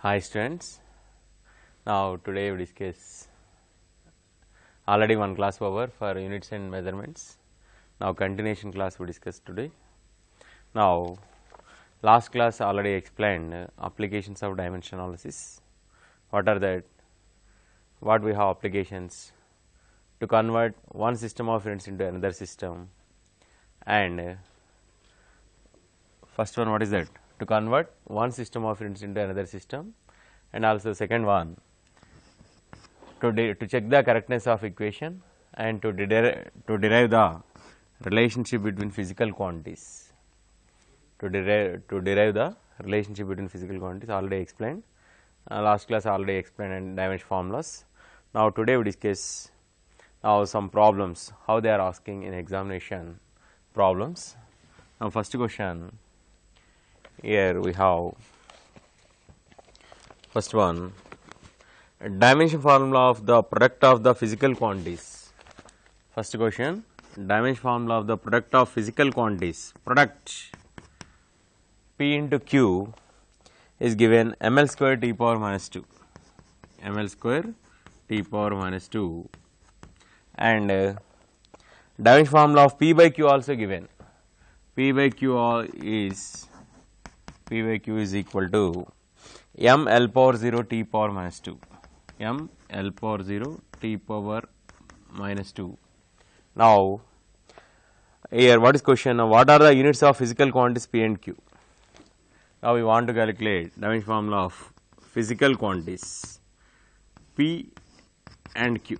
Hi students, now today we discuss already one class over for units and measurements. Now continuation class we discuss today. Now last class already explained applications of dimension analysis. What are that? What we have applications to convert one system of units into another system, and first one what is that? To convert one system of units into another system, and also second one to check the correctness of equation and to derive the relationship between physical quantities. To derive the relationship between physical quantities already explained. Last class already explained and dimension formulas. Now today we discuss now some problems, how they are asking in examination problems. Now first question. Here we have first one, dimension formula of the product of the physical quantities. First question, dimension formula of the product of physical quantities. Product P into Q is given ml square t power minus 2, ml square t power minus 2, and dimension formula of P by Q also given. P by Q is equal to m L power 0 t power minus 2, m L power 0 t power minus 2. Now here what is question? Now what are the units of physical quantities P and Q? Now we want to calculate dimension formula of physical quantities P and Q.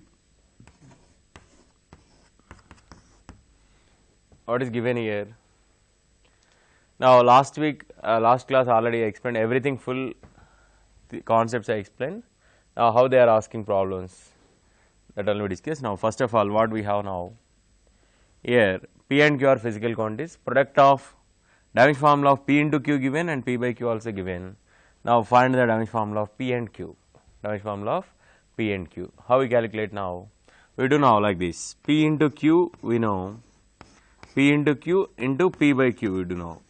What is given here? Now last class already explained everything, full the concepts I explained. Now how they are asking problems, that only we discuss. Now first of all what we have now, here P and Q are physical quantities, product of dimension formula of P into Q given and P by Q also given. Now find the dimension formula of P and Q, dimension formula of P and Q. How we calculate now? We do now like this, P into Q we know, P into Q into P by Q we do know.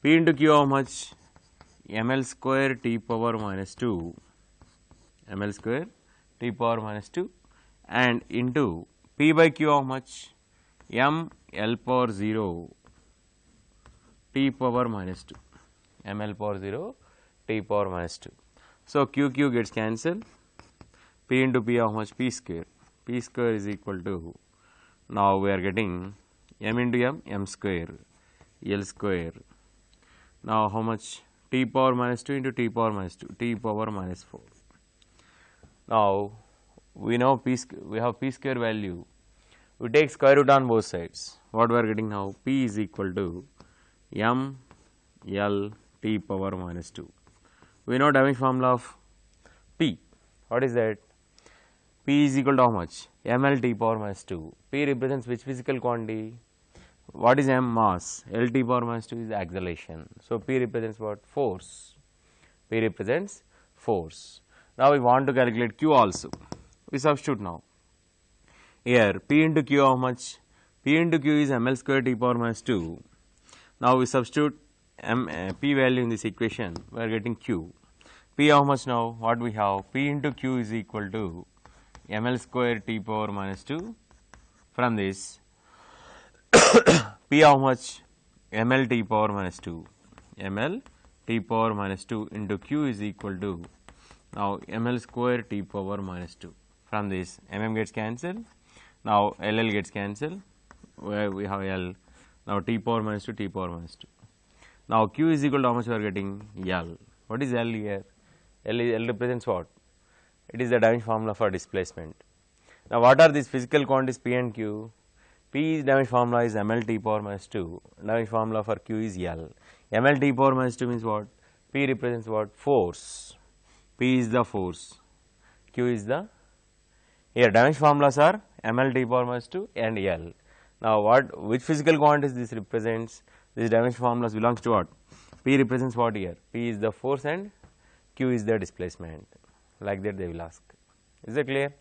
P into Q how much? ml square t power minus 2, ml square t power minus 2, and into P by Q how much? m L power 0 t power minus 2, m L power 0 t power minus 2. So Q gets cancelled, P into P how much? P square is equal to, now we are getting m into m square, L square. Now how much? T power minus 2 into T power minus 2, T power minus 4. Now we know we have P square value, we take square root on both sides. What we are getting now? P is equal to m L T power minus 2. We know dimension formula of P. What is that? P is equal to how much? m L T power minus 2. P represents which physical quantity? What is m? Mass. L T power minus 2 is acceleration. So P represents what? Force. P represents force. Now we want to calculate Q also. We substitute now. Here P into Q how much? P into Q is ml square t power minus 2. Now we substitute P value in this equation. We are getting Q. P how much now? What we have? P into Q is equal to ml square t power minus 2. From this P how much? ml t power minus 2, ml t power minus 2 into Q is equal to, now ml square t power minus 2. From this gets cancelled, now LL gets cancelled, where we have L, now t power minus 2, t power minus 2. Now Q is equal to how much we are getting? L. What is L here? L represents what? It is the dimension formula for displacement. Now what are these physical quantities P and Q? P dimension formula is ml t power minus 2, dimension formula for Q is L. ml t power minus 2 means what? P represents what? Force. P is the force, Q is the, here dimension formulas are ml t power minus 2 and L. Now which physical quantities this represents? This dimension formulas belongs to what? P represents what here? P is the force and Q is the displacement. Like that they will ask. Is it clear?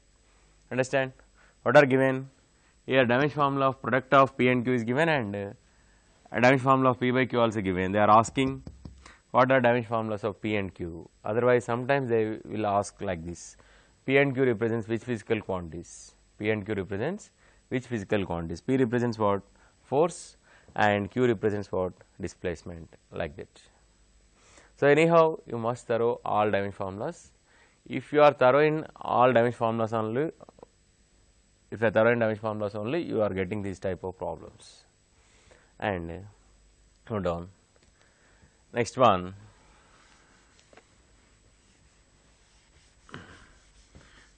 Understand? What are given? Here dimension formula of product of P and Q is given, and a dimension formula of P by Q also given. They are asking what are dimension formulas of P and Q? Otherwise, sometimes they will ask like this: P and Q represents which physical quantities? P and Q represents which physical quantities? P represents what? Force, and Q represents what? Displacement, like that. So, anyhow, you must thorough all dimension formulas. If you are thorough in all dimension formulas only, you are getting these type of problems. And note down. Next one.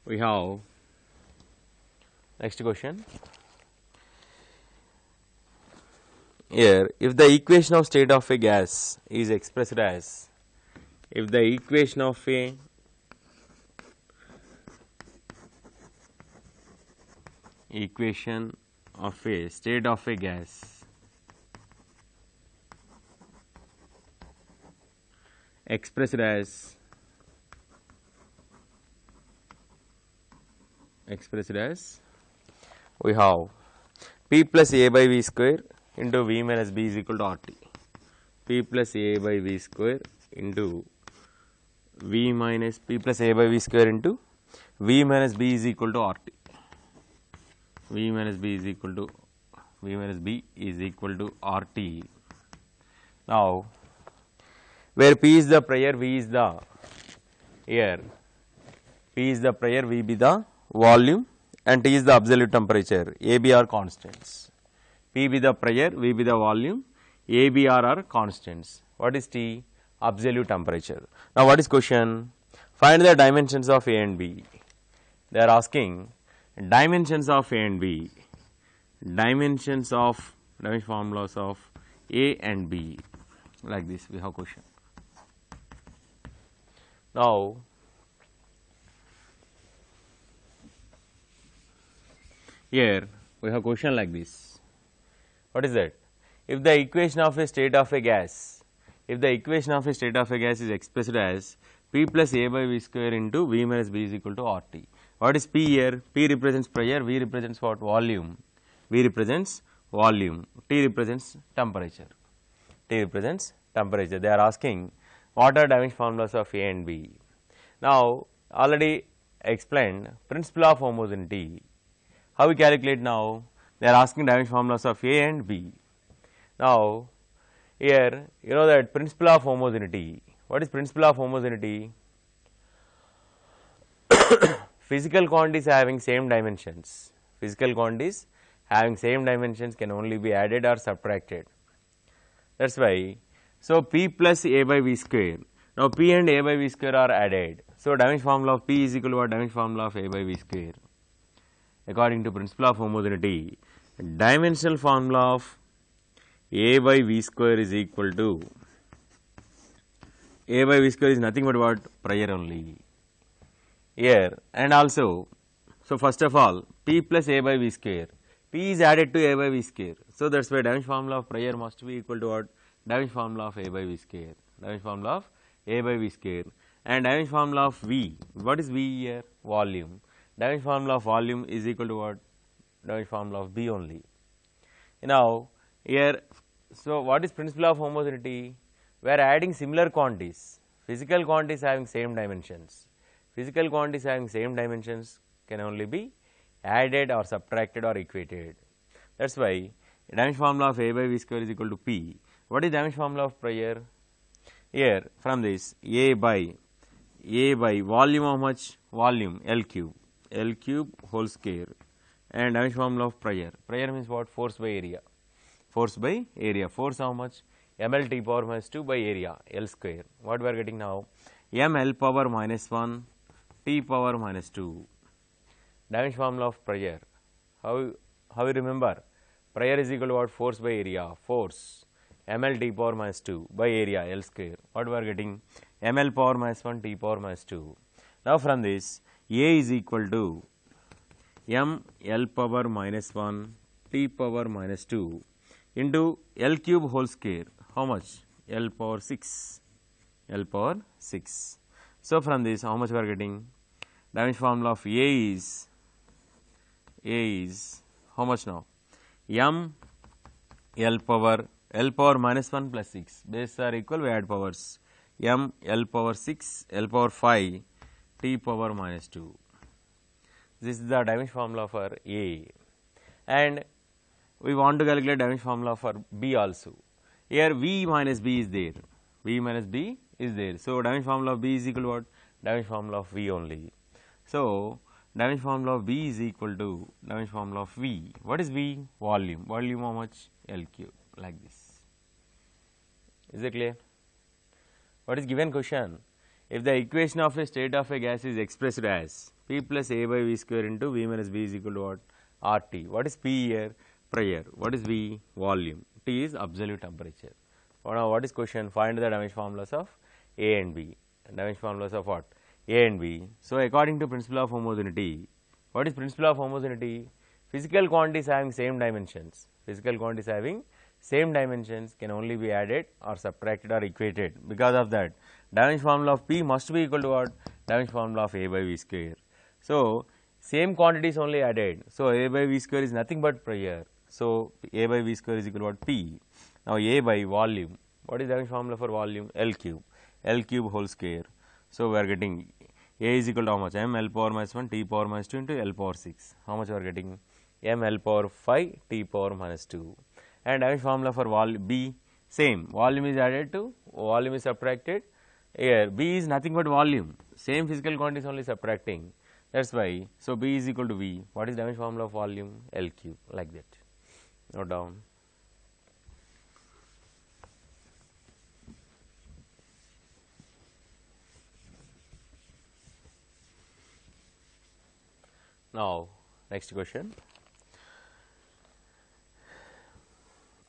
We have next question. Here, if the equation of state of a gas is expressed as, if the equation of a state of a gas expressed as we have P plus A by V square into V minus B is equal to RT. P plus A by V square into V minus P plus A by V square into V minus B is equal to RT. V minus B is equal to RT. Now, where P is the pressure, V is the air. P is the pressure, V be the volume, and T is the absolute temperature. A, B are constants. P be the pressure, V be the volume, A, B are constants. What is T? Absolute temperature. Now, what is question? Find the dimensions of A and B. They are asking dimensions of A and B, dimension formulas of A and B, like this we have question. Now, here we have question like this. What is that? If the equation of a state of a gas, is expressed as P plus A by V square into V minus B is equal to RT. What is P here? P represents pressure, V represents what? Volume. V represents volume, T represents temperature. They are asking what are dimension formulas of A and B. Now, already explained principle of homogeneity. How we calculate now? They are asking dimension formulas of A and B. Now, here you know that principle of homogeneity. What is principle of homogeneity? Physical quantities having same dimensions. Can only be added or subtracted. That is why. So, P plus A by V square. Now, P and A by V square are added. So, dimension formula of P is equal to what? Dimension formula of A by V square. According to principle of homogeneity, dimensional formula of A by V square is equal to, A by V square is nothing but what? Pressure only. Here and also, so first of all, P plus A by V square, P is added to A by V square. So, that is why dimension formula of pressure must be equal to what? Dimension formula of A by V square. And dimension formula of V, what is V here? Volume. Dimension formula of volume is equal to what? Dimension formula of B only. Now, here, so what is principle of homogeneity? We are adding similar quantities, physical quantities having same dimensions. Can only be added or subtracted or equated. That is why dimension formula of A by V square is equal to P. What is dimension formula of pressure? Here from this A by volume, how much? Volume L cube whole square, and dimension formula of pressure. Pressure means what? Force by area. Force how much? ml T power minus 2 by area L square. What we are getting now? ml power minus 1 T power minus 2. Dimension formula of pressure. How you remember? Pressure is equal to what? Force by area. Force ml T power minus 2 by area L square. What we are getting? ml power minus 1 T power minus 2. Now, from this A is equal to m L power minus 1 T power minus 2 into L cube whole square. How much? L power 6. So, from this how much we are getting? Dimension formula of A is how much now? M L power minus 1 plus 6. Bases are equal, we add powers. m L power 6 L power 5 t power minus 2. This is the dimension formula for A, and we want to calculate dimension formula for B also. Here V minus B is there, V minus B is there. So, dimension formula of B is equal to what? Dimension formula of V only. So, dimension formula of B is equal to dimension formula of V. What is V? Volume. Volume how much? L cube, like this. Is it clear? What is given question? If the equation of a state of a gas is expressed as P plus A by V square into V minus B is equal to what? RT. What is P here? Pressure. What is V? Volume. T is absolute temperature. Now, what is question? Find the dimension formulas of A and B. Dimension formulas of what? A and B. So, according to principle of homogeneity, what is principle of homogeneity? Physical quantities having same dimensions. Physical quantities having same dimensions can only be added or subtracted or equated. Because of that, dimension formula of P must be equal to what? Dimension formula of A by V square. So, same quantities only added. So, A by V square is nothing but pressure. So, A by V square is equal to what? P. Now, A by volume. What is the dimension formula for volume? L cube. L cube whole square. So, we are getting A is equal to how much? M L power minus 1 T power minus 2 into L power 6. How much we are getting? M L power 5 T power minus 2. And dimension formula for B same. Volume is added to volume is subtracted. Here B is nothing but volume. Same physical quantity is only subtracting. That is why. So, B is equal to V. What is dimension formula of volume? L cube, like that. Note down. Now, next question.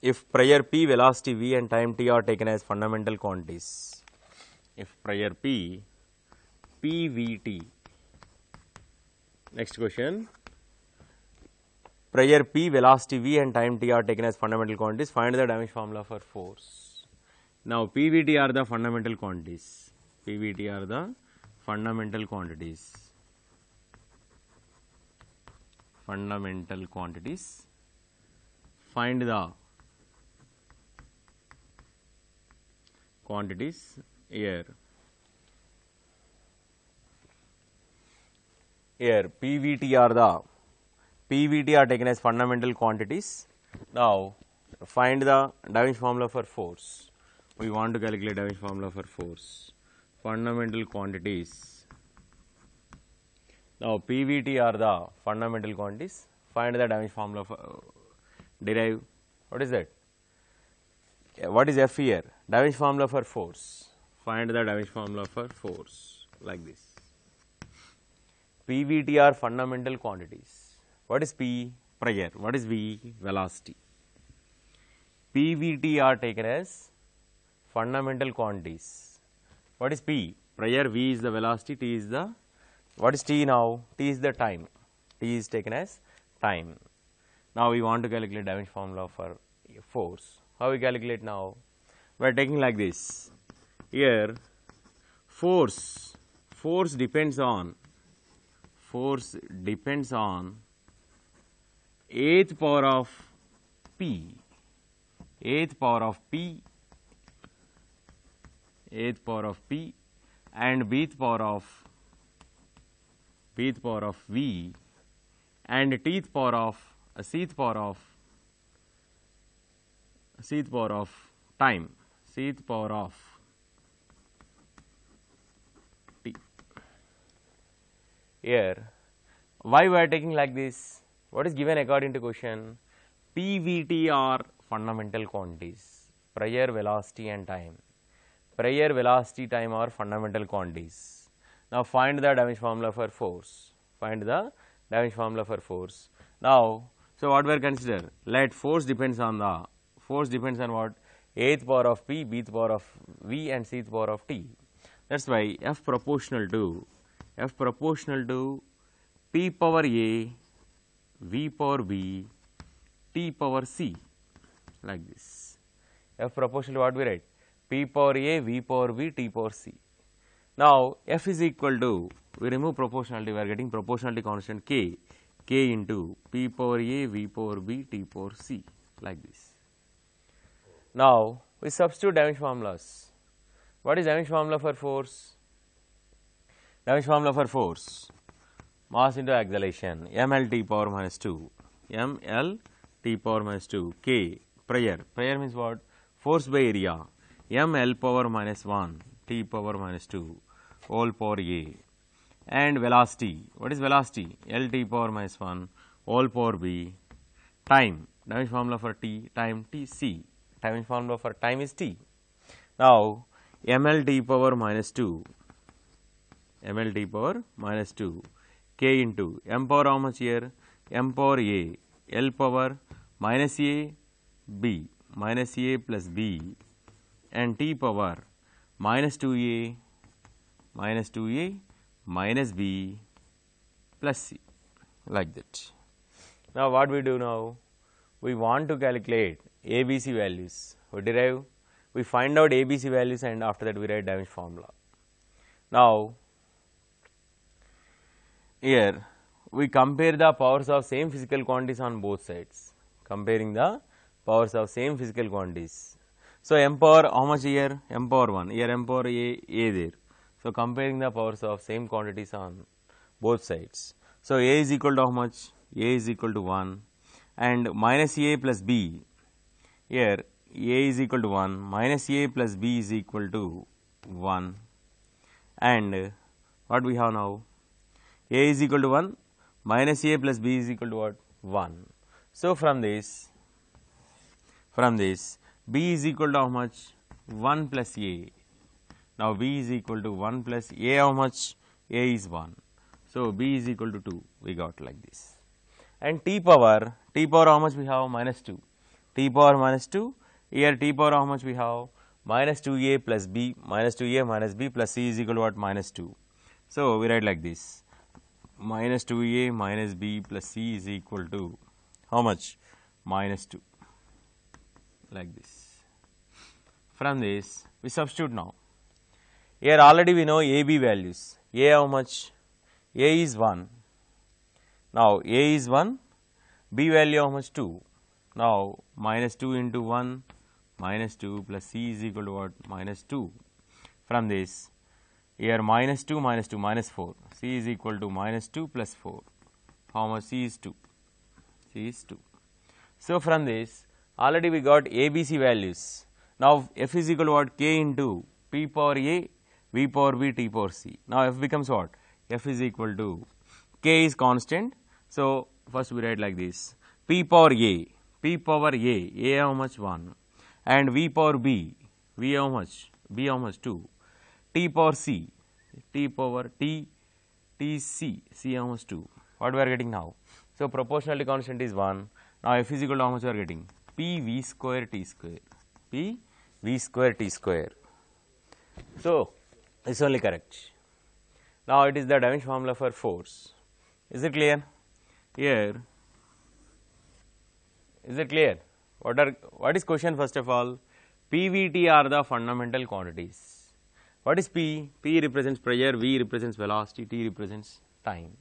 If pressure P, velocity V and time t are taken as fundamental quantities, if pressure P, PVT, next question, pressure P, velocity V and time t are taken as fundamental quantities, find the dimension formula for force. Now, PVT are the fundamental quantities, PVT are the fundamental quantities, find the quantities here. Here PVT are taken as fundamental quantities. Now, find the dimension formula for force. We want to calculate dimension formula for force. Fundamental quantities. Now, PVT are the fundamental quantities. Find the dimension formula for derive. What is that? What is F here? Dimension formula for force. Find the dimension formula for force, like this. PVT are fundamental quantities. What is P? Pressure. What is V? Velocity. PVT are taken as fundamental quantities. What is P? Pressure. V is the velocity. T is the, what is T now? T is the time. T is taken as time. Now, we want to calculate dimension formula for force. How we calculate now? We are taking like this. Here force depends on eighth power of P, eighth power of P and bth power of V and tth power of cth power of time, cth power of t. Here, why we are taking like this? What is given according to question? PVT are fundamental quantities, pressure, velocity and time. Pressure, velocity, time are fundamental quantities. Now, find the dimension formula for force. Find the dimension formula for force. Now, so what we are consider? Let force depends on what? Eighth power of P, bth power of V and cth power of T. That is why F proportional to P power A, V power B, T power C, like this. F proportional to what we write? P power A, V power B, T power C. Now, F is equal to, we remove proportionality, we are getting proportionality constant K into P power A, V power B, T power C, like this. Now, we substitute dimension formulas. What is dimension formula for force? Dimension formula for force, mass into acceleration, mLt power minus 2, mLt power minus 2, k, prior means what? Force by area, mL power minus 1, t power minus 2, whole power a, and velocity, what is velocity? Lt power minus 1, whole power b, time, dimension formula for t, time tc, dimension formula for time is t. Now, mLt power minus 2, mLt power minus 2, k into m power how much here? M power a, L power minus a, b, minus a plus b, and t power minus 2a, minus 2a, minus b plus c, like that. Now, what we do now? We want to calculate ABC values. We derive, we find out ABC values, and after that we write dimension formula. Now, here we compare the powers of same physical quantities on both sides, comparing the powers of same physical quantities. So, m power how much here? M power 1, here m power a there. So, comparing the powers of same quantities on both sides. So, a is equal to how much? A is equal to 1, and minus a plus b, here a is equal to 1, minus a plus b is equal to 1, and what we have now? A is equal to 1, minus a plus b is equal to what? 1. So, from this b is equal to how much? 1 plus a. Now, b is equal to 1 plus a how much? A is 1. So, b is equal to 2, we got like this. And t power how much we have? Minus 2. T power minus 2, here t power how much we have? Minus 2a plus b, minus 2a minus b plus c is equal to what? Minus 2. So, we write like this, minus 2a minus b plus c is equal to how much? Minus 2, like this. From this, we substitute now. Here already we know a b values. A how much? A is 1. Now, a is 1, b value how much? 2. Now, minus 2 into 1, minus 2 plus c is equal to what? Minus 2. From this, here minus 2, minus 2, minus 4, c is equal to minus 2 plus 4. How much? C is 2. C is 2. So, from this already we got ABC values. Now, f is equal to what? K into p power a, v power b, t power c. Now, f becomes what? F is equal to, k is constant. So, first we write like this, p power a, how much? 1, and v power b, v how much? B how much? 2, t power c, t power t, t c, c how much? 2. What we are getting now? So, proportionality constant is 1. Now, f is equal to how much we are getting? P v square t square, P v square t square. So, it is only correct. Now, it is the dimension formula for force. Is it clear? Here, is it clear? What is question first of all? P, V, T are the fundamental quantities. What is P? P represents pressure, V represents velocity, T represents time.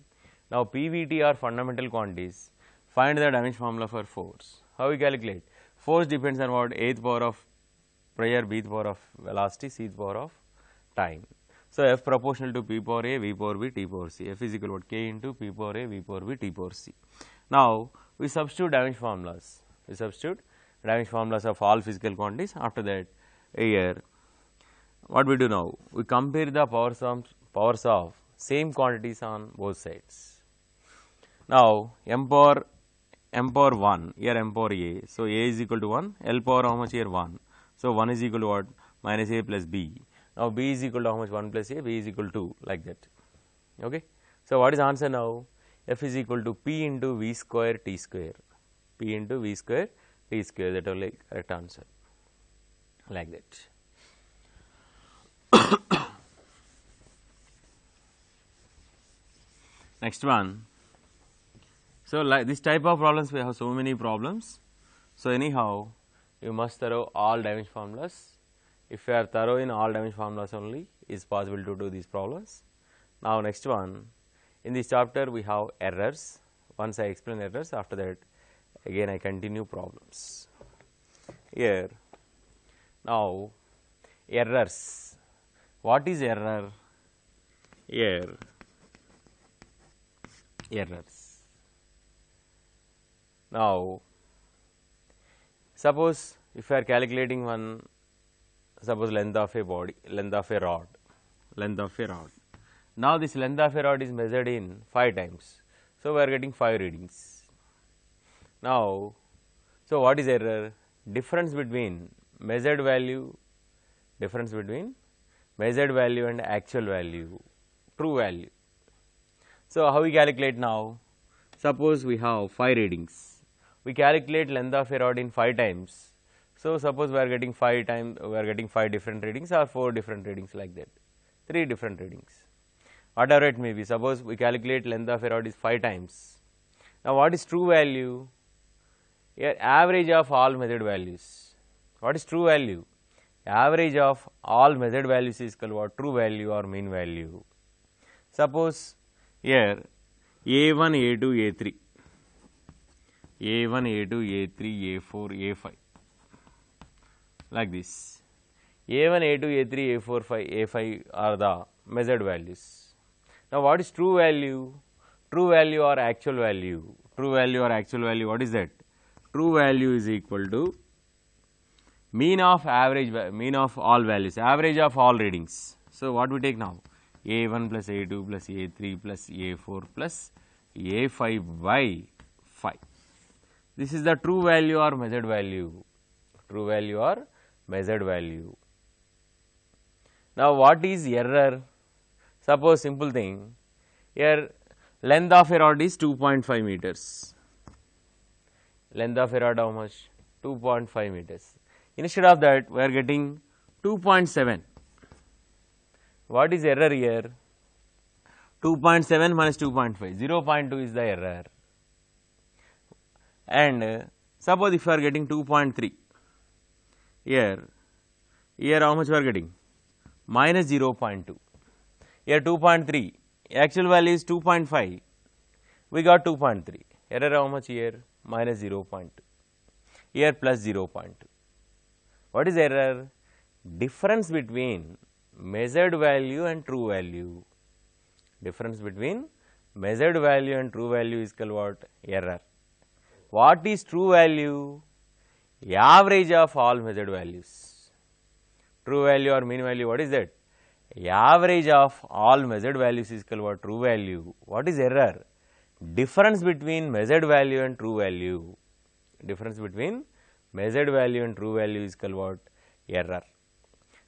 Now, P, V, T are fundamental quantities. Find the dimension formula for force. How we calculate? Force depends on what? Ath power of pressure, bth power of velocity, cth power of time. So, F proportional to P power A, V power B, T power C. F is equal to what? K into P power A, V power B, T power C. Now, we substitute dimension formulas. We substitute dimension formulas of all physical quantities. After that, here, what we do now? We compare the powers of same quantities on both sides. Now, m power 1, here m power A. So, A is equal to 1, L power how much here? 1. So, 1 is equal to what? Minus A plus B. Now, B is equal to how much? 1 plus A, B is equal to 2, like that. Okay. So, what is the answer now? F is equal to P into V square T square, P into V square T square, that is the correct answer, like that. Next one. So, like this type of problems, we have so many problems. So, anyhow, you must thorough all dimension formulas. If you are thorough in all dimension formulas only, it is possible to do these problems. Now, next one, in this chapter we have errors. Once I explain errors, after that again I continue problems. Here, now errors. What is error? Here, errors. Now, suppose if you are calculating one, suppose length of a body, length of a rod. Now, this length of a rod is measured in 5 times. So, we are getting 5 readings. Now, so what is error? Difference between measured value and actual value, true value. So, how we calculate now? Suppose we have 5 readings. We calculate length of a rod in 5 times. So, suppose we are getting 5 different readings or 4 different readings like that, 3 different readings. Whatever it may be, suppose we calculate length of a rod is 5 times. Now, what is true value? Here, average of all measured values. What is true value? Average of all measured values is equal to what? True value or mean value. Suppose here A1, A2, A3, A1, A2, A3, A4, A5 like this. A1, A2, A3, A4, A5 are the measured values. Now, what is true value? True value or actual value? True value or actual value, what is that? True value is equal to mean of all values, average of all readings. So, what we take now? A1 plus A2 plus A3 plus A4 plus A5 by 5. This is the true value or measured value. True value or measured value. Now, what is error? Suppose simple thing, here length of a rod is 2.5 meters. Length of a rod how much? 2.5 meters. Instead of that, we are getting 2.7. What is error here? 2.7 minus 2.5, 0.2 is the error. And suppose if you are getting 2.3, here how much we are getting? Minus 0.2. Here 2.3, actual value is 2.5, we got 2.3. Error how much here? Minus 0.2. Here plus 0.2. What is error? Difference between measured value and true value. Difference between measured value and true value is called what? Error. What is true value? Average of all measured values. True value or mean value, what is that? Average of all measured values is called what? True value. What is error? Difference between measured value and true value. Difference between measured value and true value is called what? Error.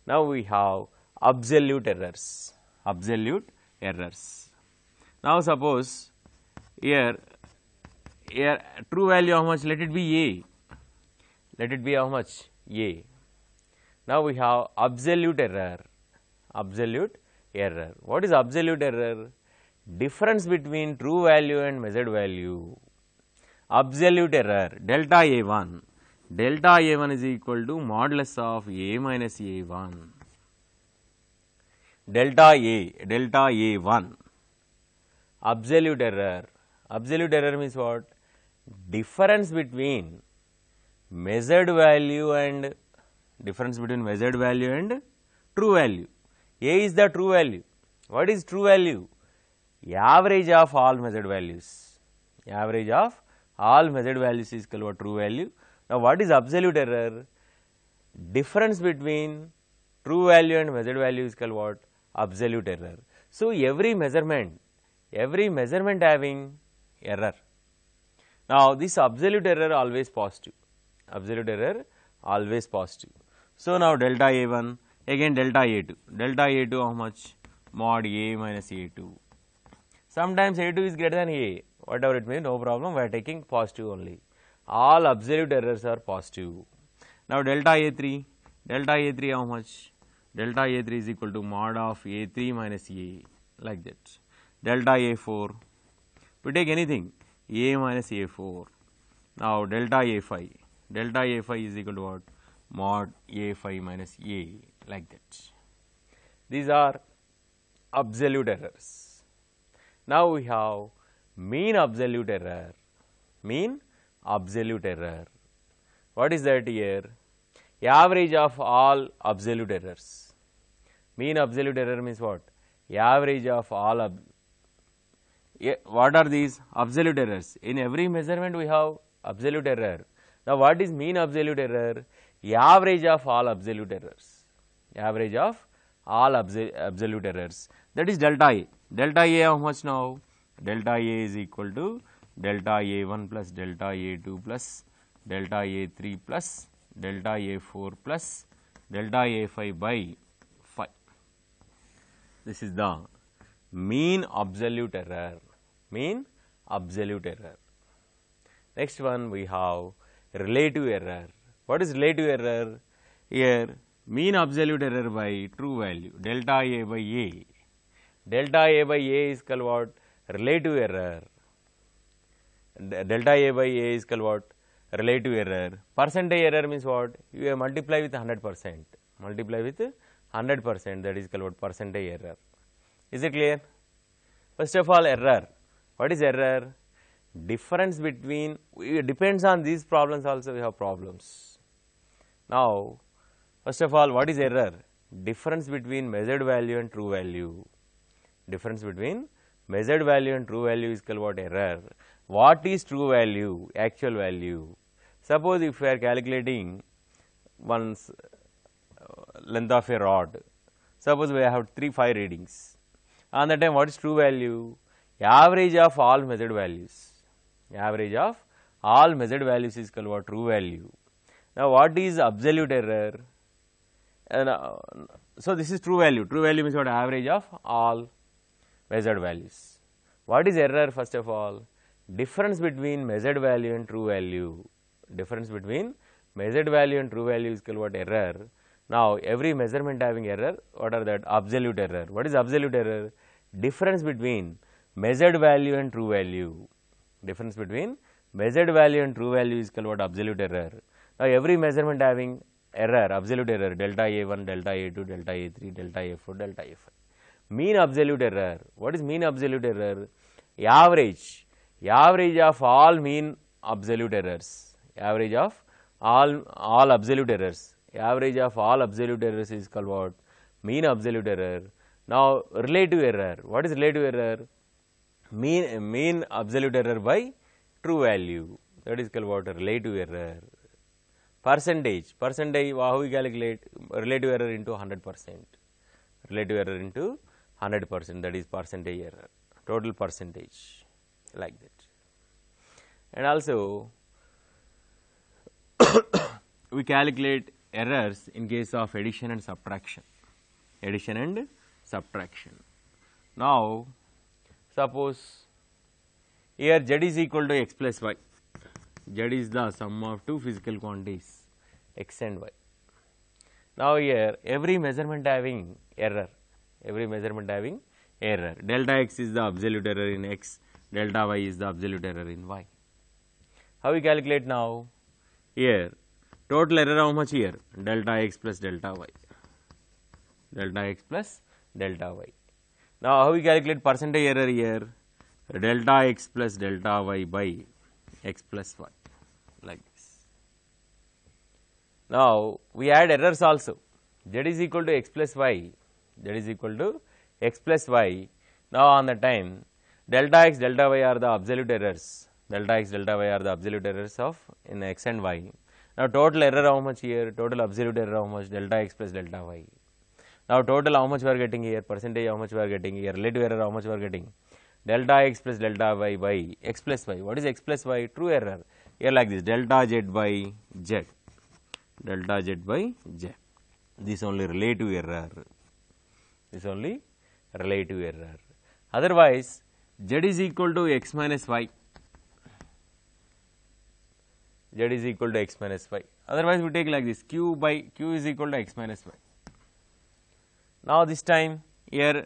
Now, we have absolute errors. Absolute errors. Now, suppose here true value how much? Let it be A. Let it be how much? A. Now, we have absolute error. Absolute error. What is absolute error? Difference between true value and measured value. Absolute error, delta A1. Delta A1 is equal to modulus of A minus A1. Delta A1. Absolute error. Absolute error means what? Difference between measured value and true value. A is the true value. What is true value? Average of all measured values. Average of all measured values is called what? True value. Now, what is absolute error? Difference between true value and measured value is called what? Absolute error. So, every measurement having error. Now, this absolute error always positive. Absolute error always positive. So, now delta A1, again delta A2. Delta A2 how much? Mod A minus A2. Sometimes A2 is greater than A, whatever it means, no problem, we are taking positive only. All absolute errors are positive. Now, delta A3 how much? Delta A3 is equal to mod of A3 minus A, like that. Delta A4, we take anything, A minus A4. Now, delta A5 is equal to what? Mod A5 minus A, like that. These are absolute errors. Now, we have mean absolute error. Mean absolute error. What is that here? Average of all absolute errors. Mean absolute error means what? Average of all what are these absolute errors? In every measurement we have absolute error. Now what is mean absolute error? Average of all absolute errors. Average of all absolute errors. That is delta A. Delta A how much now? Delta A is equal to delta A1 plus delta A2 plus delta A3 plus delta A4 plus delta A5 by 5. This is the mean absolute error. Mean absolute error. Next one we have relative error. What is relative error? Here mean absolute error by true value, delta A by A. Delta A by A is called what? Relative error. Delta A by A is called what? Relative error. Percentage error means what? You multiply with 100%. Multiply with 100%, that is called what? Percentage error. Is it clear? First of all, error. What is error? Difference between, it depends on these problems also we have problems. Now, first of all, what is error? Difference between measured value and true value. Difference between measured value and true value is called what? Error. What is true value? Actual value. Suppose if we are calculating one's length of a rod, suppose we have 5 readings. On that time, what is true value? Average of all measured values. Average of all measured values is called what? True value. Now, what is absolute error? So, this is true value. True value means what? Average of all measured values. What is error? First of all, difference between measured value and true value. Difference between measured value and true value is called what? Error. Now, every measurement having error, what are that? Absolute error. What is absolute error? Difference between measured value and true value. Difference between measured value and true value is called what? Absolute error. Now, every measurement having error, absolute error, delta A1, delta A2, delta A3, delta A4, delta A5. Mean absolute error. What is mean absolute error? Average. Average of all mean absolute errors. Average of all absolute errors. Average of all absolute errors is called what? Mean absolute error. Now, relative error. What is relative error? Mean absolute error by true value. That is called what? Relative error. Percentage. Percentage, how we calculate? Relative error into 100%. Relative error into 100%, that is percentage error. Total percentage, like that. And also, we calculate errors in case of addition and subtraction. Addition and subtraction. Now, suppose here Z is equal to X plus Y. Z is the sum of two physical quantities X and Y. Now, here every measurement having error. Every measurement having error. Delta X is the absolute error in X. Delta Y is the absolute error in Y. How we calculate now? Here total error how much here? Delta X plus delta Y. Delta X plus delta Y. Now, how we calculate percentage error here? Delta X plus delta Y by X plus Y, like this. Now, we add errors also. Z is equal to X plus Y. Z is equal to X plus Y. Now, on the time, delta X, delta Y are the absolute errors. Delta X, delta Y are the absolute errors of in X and Y. Now, total error how much here? Total absolute error how much? Delta X plus delta Y. Now, total how much we are getting here? Percentage how much we are getting here? Relative error how much we are getting? Delta X plus delta Y by X plus Y. What is X plus Y? True error. Here like this, delta Z by Z. Delta Z by Z. This only relative error. This only relative error. Otherwise, Z is equal to X minus Y. Z is equal to X minus Y. Otherwise, we take like this, Q by Q is equal to X minus Y. Now, this time here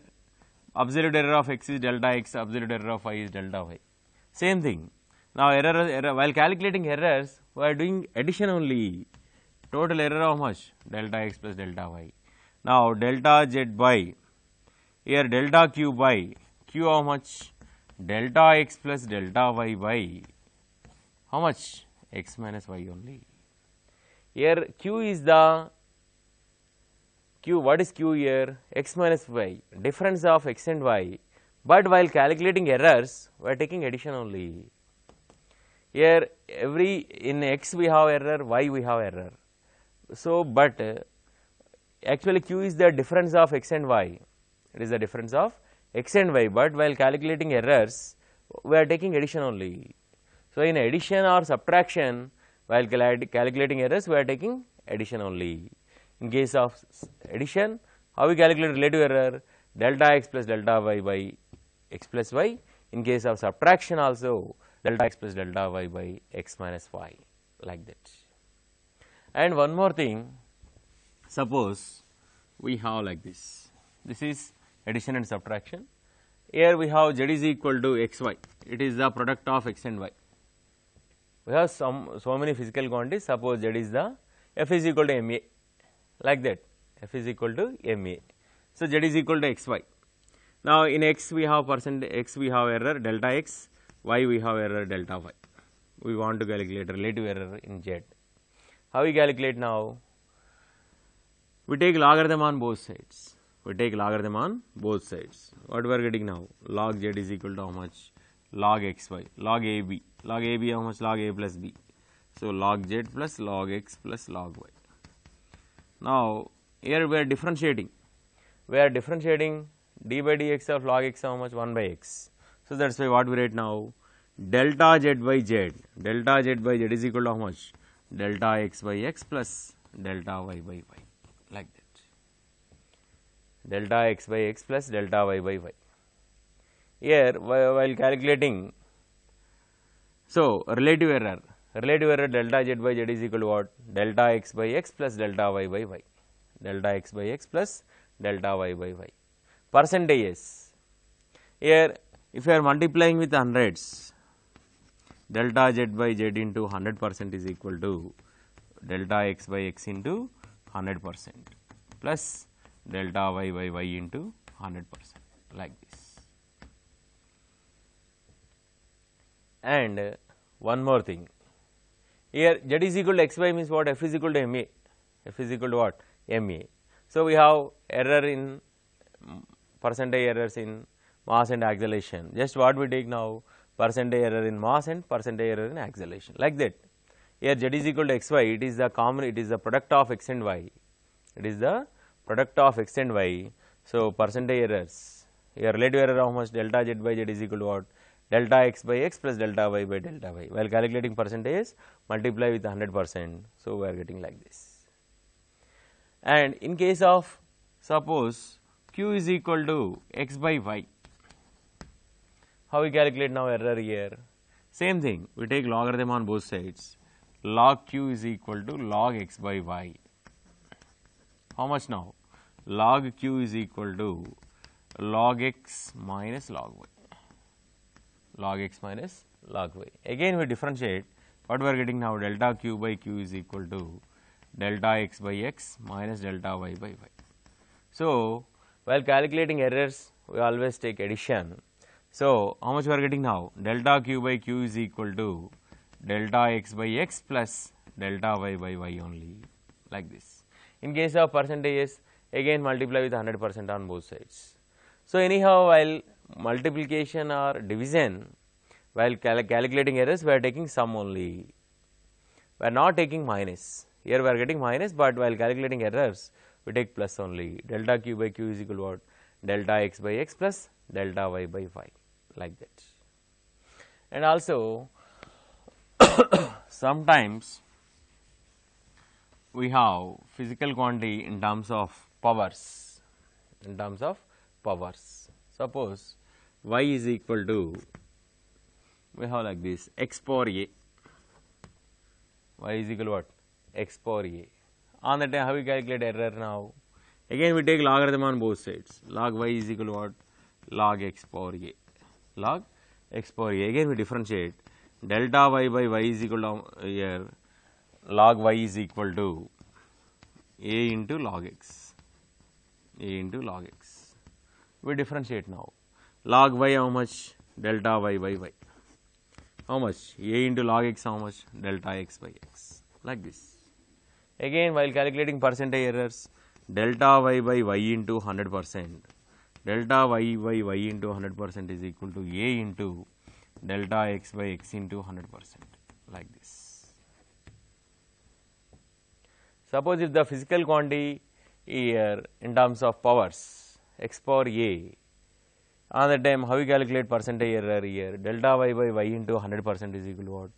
absolute error of X is delta X, absolute error of Y is delta Y. Same thing. Now, error while calculating errors, we are doing addition only. Total error how much? Delta X plus delta Y. Now, delta Z by, here delta Q by, Q how much? Delta X plus delta Y by, how much? X minus Y only. Here Q is the q, what is q here? X minus y, difference of x and y, but while calculating errors we are taking addition only. Here in x we have error, y we have error. So, but actually q is the difference of x and y, it is the difference of x and y, but while calculating errors we are taking addition only. So, in addition or subtraction while calculating errors we are taking addition only. In case of addition, how we calculate relative error? Delta x plus delta y by x plus y. In case of subtraction also, delta x plus delta y by x minus y, like that. And one more thing, suppose we have like this. This is addition and subtraction. Here we have z is equal to x y. It is the product of x and y. We have so many physical quantities. Suppose z is the f is equal to ma, like that, f is equal to ma. So, z is equal to x y. Now, in x we have x we have error delta x, y we have error delta y. We want to calculate relative error in z. How we calculate now? We take logarithm on both sides. We take logarithm on both sides. What we are getting now? Log z is equal to how much? Log x y, log a b. Log a b how much? Log a plus b. So, log z plus log x plus log y. Now, here we are differentiating. We are differentiating d by dx of log x how much? 1 by x. So, that is why what we write now? Delta z by z. Delta z by z is equal to how much? Delta x by x plus delta y by y, like that. Delta x by x plus delta y by y. Here while calculating, so relative error delta z by z is equal to what? Delta x by x plus delta y by y. Delta x by x plus delta y by y. Percentages, here if you are multiplying with hundreds, delta z by z into 100% is equal to delta x by x into 100% plus delta y by y into 100%, like this. And one more thing, here z is equal to x y means what? F is equal to ma, f is equal to what? Ma. So, we have error in percentage errors in mass and acceleration. Just what we take now? Percentage error in mass and percentage error in acceleration, like that. Here z is equal to x y, it is the common, it is the product of x and y, it is the product of x and y. So, percentage errors, here relative error how much? Delta z by z is equal to what? Delta x by x plus delta y by delta y. While calculating percentages, multiply with 100%. So, we are getting like this. And in case of suppose q is equal to x by y, how we calculate now error here? Same thing, we take logarithm on both sides. Log q is equal to log x by y. How much now? Log q is equal to log x minus log y. Log x minus log y. Again we differentiate. What we are getting now? Delta q by q is equal to delta x by x minus delta y by y. So, while calculating errors, we always take addition. So, how much we are getting now? Delta q by q is equal to delta x by x plus delta y by y only, like this. In case of percentages, again multiply with 100% on both sides. So, anyhow while multiplication or division, while calculating errors, we are taking sum only, we are not taking minus. Here we are getting minus, but while calculating errors, we take plus only. Delta q by q is equal to what? Delta x by x plus delta y by y, like that. And also sometimes we have physical quantity in terms of powers, Suppose y is equal to, we have like this, x power a, y is equal to what? X power a. On that time, how we calculate error now? Again we take logarithm on both sides. Log y is equal to what? Log x power a. Log x power a. Again we differentiate. Delta y by y is equal to here. Log y is equal to a into log x. A into log x. We differentiate now. Log y how much? Delta y by y. How much? A into log x how much? Delta x by x. Like this. Again while calculating percentage errors, delta y by y into 100%, delta y by y into 100% is equal to A into delta x by x into 100%, like this. Suppose if the physical quantity here in terms of powers x power a, on the time how we calculate percentage error here, delta y by y into 100% is equal to what?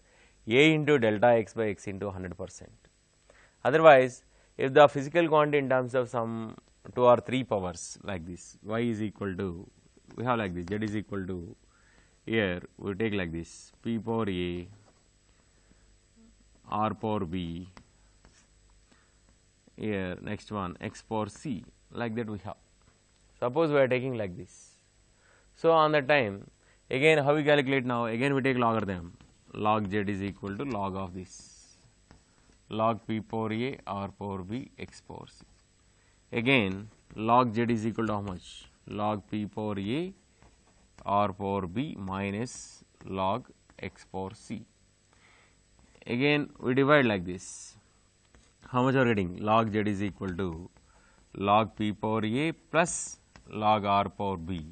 A into delta x by x into 100%. Otherwise, if the physical quantity in terms of some 2 or 3 powers like this, y is equal to, we have like this, z is equal to, here we take like this, p power a, r power b, here next one x power c, like that we have. Suppose we are taking like this. So, on the time again how we calculate now, again we take logarithm, log z is equal to log of this, log p power a, r power b, x power c. Again log z is equal to how much? Log p power a, r power b minus log x power c. Again we divide like this. How much are getting? Log z is equal to log p power a plus log r power b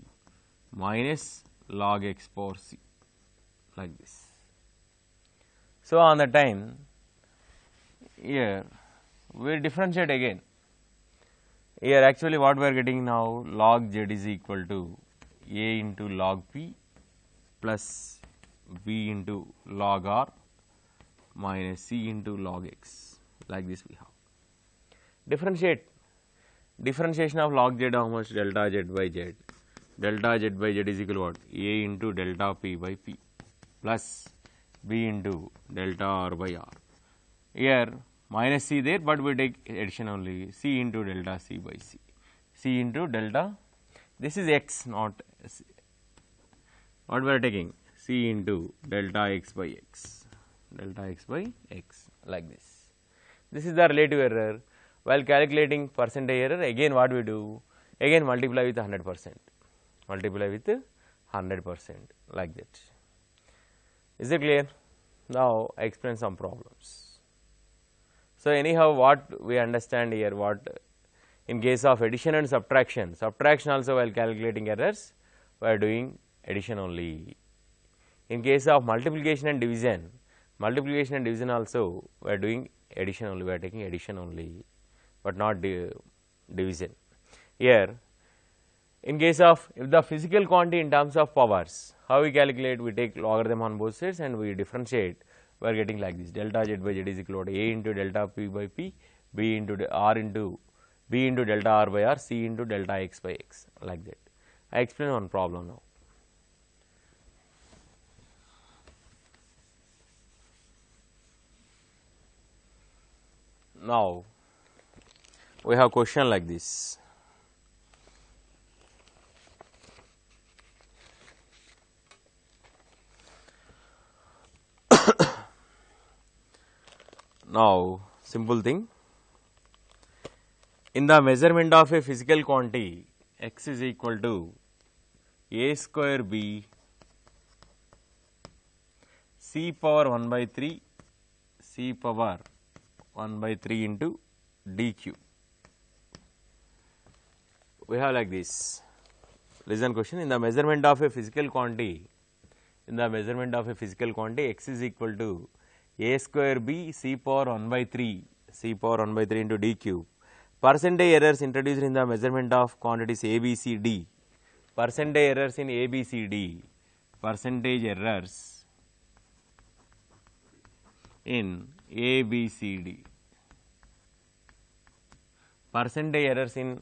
minus log x power c, like this. So, on the time here we will differentiate again. Here actually what we are getting now, log z is equal to a into log p plus b into log r minus c into log x, like this we have. Differentiate, differentiation of log z how much? Delta z by z, delta z by z is equal to what? A into delta p by p plus b into delta r by r. Here minus c there, but we take addition only, c into delta c by c, c into delta, this is x not c. What we are taking? C into delta x by x, delta x by x, like this. This is the relative error. While calculating percentage error, again what we do? Again multiply with 100%, multiply with 100%, like that. Is it clear? Now I explain some problems. So, anyhow what we understand here, what in case of addition and subtraction, subtraction also while calculating errors we are doing addition only. In case of multiplication and division also we are doing addition only, we are taking addition only, but not division. Here in case of if the physical quantity in terms of powers, how we calculate? We take logarithm on both sides and we differentiate, we are getting like this, delta z by z is equal to a into delta p by p, b into r into b into delta r by r, c into delta x by x, like that. I explain one problem now. Now we have question like this. Now simple thing, in the measurement of a physical quantity x is equal to a square b c power 1 by 3 c power 1 by 3 into dq. We have like this, listen question, in the measurement of a physical quantity, x is equal to a square b c power 1 by 3 into d cube. Percentage errors introduced in the measurement of quantities a, b, c, d. Percentage errors in a, b, c, d. Percentage errors in a, b, c, d. Percentage errors in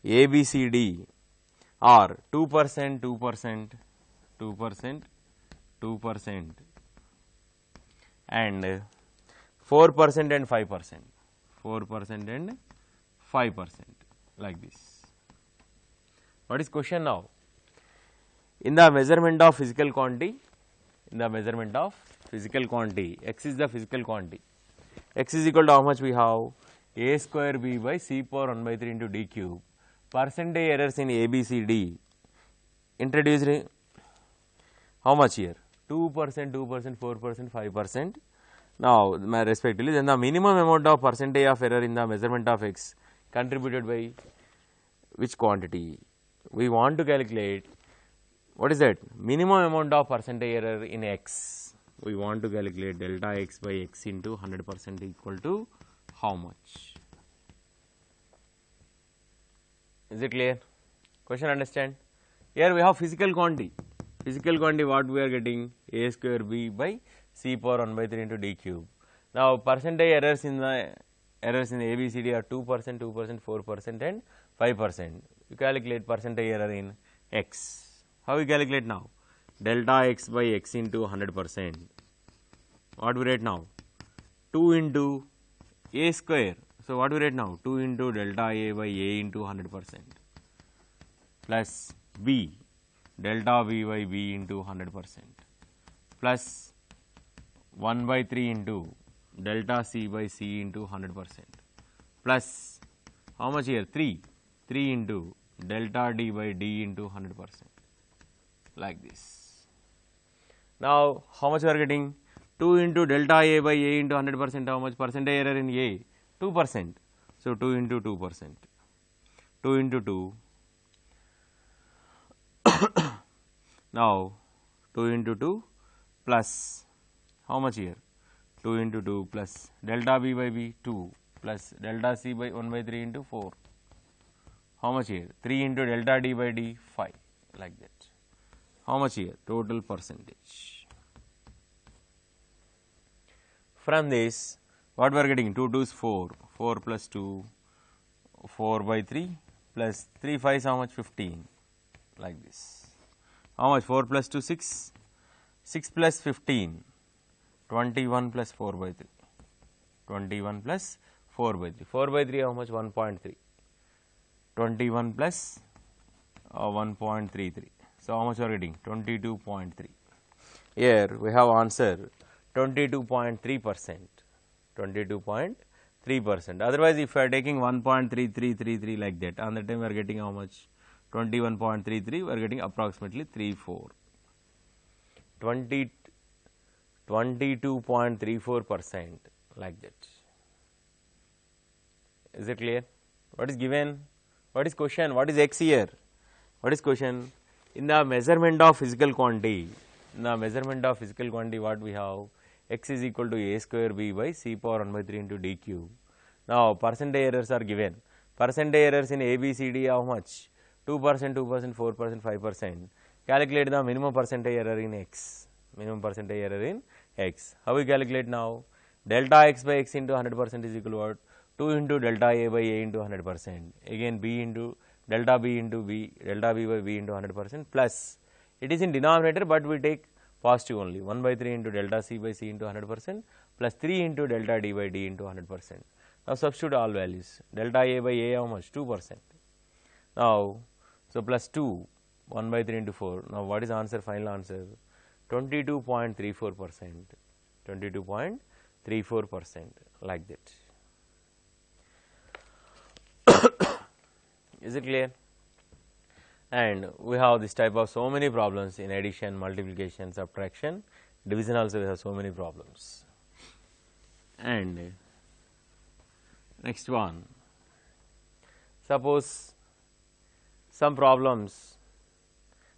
a, b, c, d are 2%, 2%, 2%, 2%. and 4% and 5%, 4% and 5%, like this. What is question now? In the measurement of physical quantity, x is the physical quantity, x is equal to how much we have? A square b by c power 1 by 3 into d cube. Percentage errors in a, b, c, d introduced how much here? 2%, 2%, 4%, 5%. Now, respectively, then the minimum amount of percentage of error in the measurement of x contributed by which quantity? We want to calculate what is that minimum amount of percentage error in x. We want to calculate delta x by x into 100% equal to how much? Is it clear? Question understand? Here we have physical quantity. Physical quantity what we are getting? A square b by c power 1 by 3 into d cube. Now percentage errors in the ABCD are 2%, 2%, 4% and 5%. You calculate percentage error in x. How we calculate now? Delta x by x into 100%. What we write now? 2 into a square. So what we write now? 2 into delta a by a into 100% plus b delta b by b into 100% plus 1 by 3 into delta c by c into 100% plus how much here? 3 into delta d by d into 100% like this. Now how much we are getting? 2 into delta a by a into 100%, how much percentage error in a? 2%. So 2 into 2%, 2 into 2. Now 2 into 2 plus how much here? 2 into 2 plus delta b by b 2 plus delta c by 1 by 3 into 4. How much here? 3 into delta d by d 5 like that. How much here? Total percentage. From this what we are getting? 2 2s 4, 4 plus 2, 4 by 3 plus 3 5 is how much? 15 like this. How much? 4 plus 2 6, 6 plus 15, 21 plus 4 by 3, 21 plus 4 by 3, 4 by 3 how much? 1.3, 21 plus 1.33. So how much we are getting? 22.3. Here we have answer 22.3%, 22.3%. Otherwise, if you are taking 1.3333 like that, on that time we are getting how much? 21.33, we are getting approximately 34. 22.34% like that. Is it clear? What is given? What is question? What is x here? What is question? In the measurement of physical quantity, what we have? X is equal to a square b by c power 1 by 3 into d cube. Now percentage errors are given. Percentage errors in ABCD how much? 2%, 2%, 4%, 5%. Calculate the minimum percentage error in x. Minimum percentage error in x. How we calculate now? Delta x by x into 100% is equal to what? 2 into delta a by a into 100%. Again b into delta b into b, delta b by b into 100% plus. It is in denominator, but we take positive only. 1 by 3 into delta c by c into 100% plus 3 into delta d by d into 100%. Now substitute all values. Delta a by a how much? 2%. Now, so plus 2, 1 by 3 into 4. Now what is answer? Final answer 22.34%, 22.34% like that. Is it clear? And we have this type of so many problems in addition, multiplication, subtraction, division also we have so many problems. And next one, suppose some problems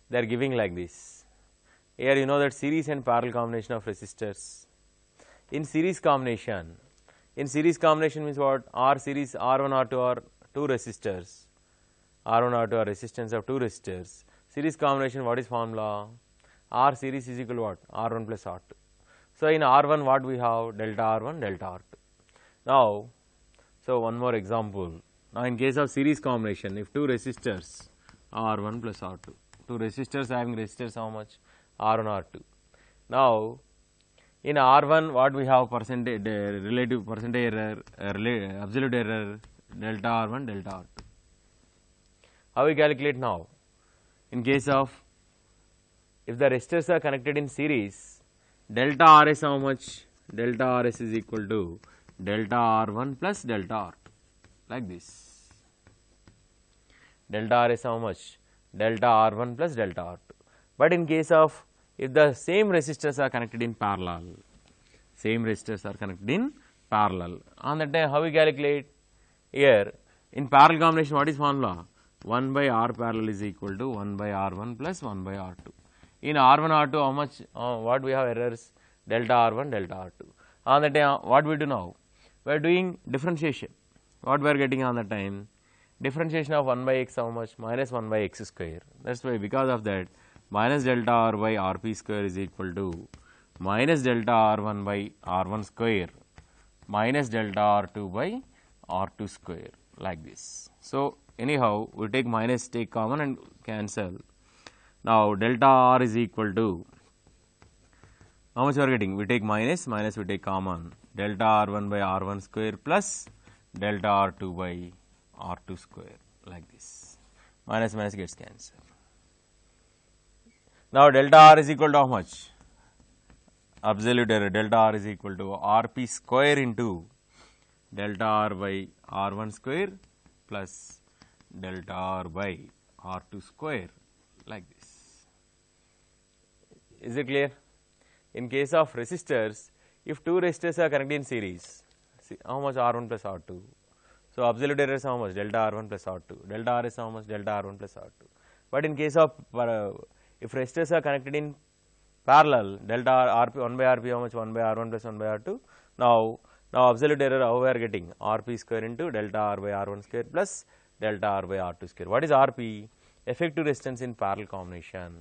they are giving like this. Here you know that series and parallel combination of resistors. In series combination means what? R series R1 R2 are two resistors. R1 R2 are resistance of two resistors. Series combination, what is formula? R series is equal to what? R1 plus R2. So in R1 what we have? Delta R1 delta R2. Now, so one more example. Now in case of series combination, if two resistors R1 plus R2, two resistors having resistors how much? R1 R2. Now in R1 what we have? Percentage relative percentage error, absolute error delta R1 delta R2. How we calculate now? In case of if the resistors are connected in series, delta RS how much? Delta RS is equal to delta R1 plus delta R2 like this. Delta RS how much? Delta R1 plus delta R2. But in case of if the same resistors are connected in parallel, on that time how we calculate? Here In parallel combination, what is formula? 1 by R parallel is equal to 1 by R1 plus 1 by R2. In R1, R2, how much, what we have errors? Delta R1, delta R2. On the time, what we do now? We are doing differentiation. What we are getting on the time? Differentiation of 1 by x how much? Minus 1 by x square. That is why, because of that, minus delta R by Rp square is equal to minus delta R1 by R1 square minus delta R2 by R2 square, like this. So, anyhow, we take minus, take common and cancel. Now, delta R is equal to, how much we are getting? We take minus, minus we take common, delta R1 by R1 square plus delta R2 by R2 square, like this. Minus minus gets cancelled. Now, delta R is equal to how much? Absolute error, delta R is equal to Rp square into delta R by R1 square plus delta R by R2 square, like this. Is it clear? In case of resistors, if two resistors are connected in series, see how much R1 plus R2. So, absolute error is how much? Delta R1 plus R2. Delta R is how much? Delta R1 plus R2. But in case of, if resistors are connected in parallel, delta Rp 1 by Rp how much? 1 by R1 plus 1 by R2. Now absolute error how we are getting? Rp square into delta R by R1 square plus delta R by R2 square. What is Rp? Effective resistance in parallel combination.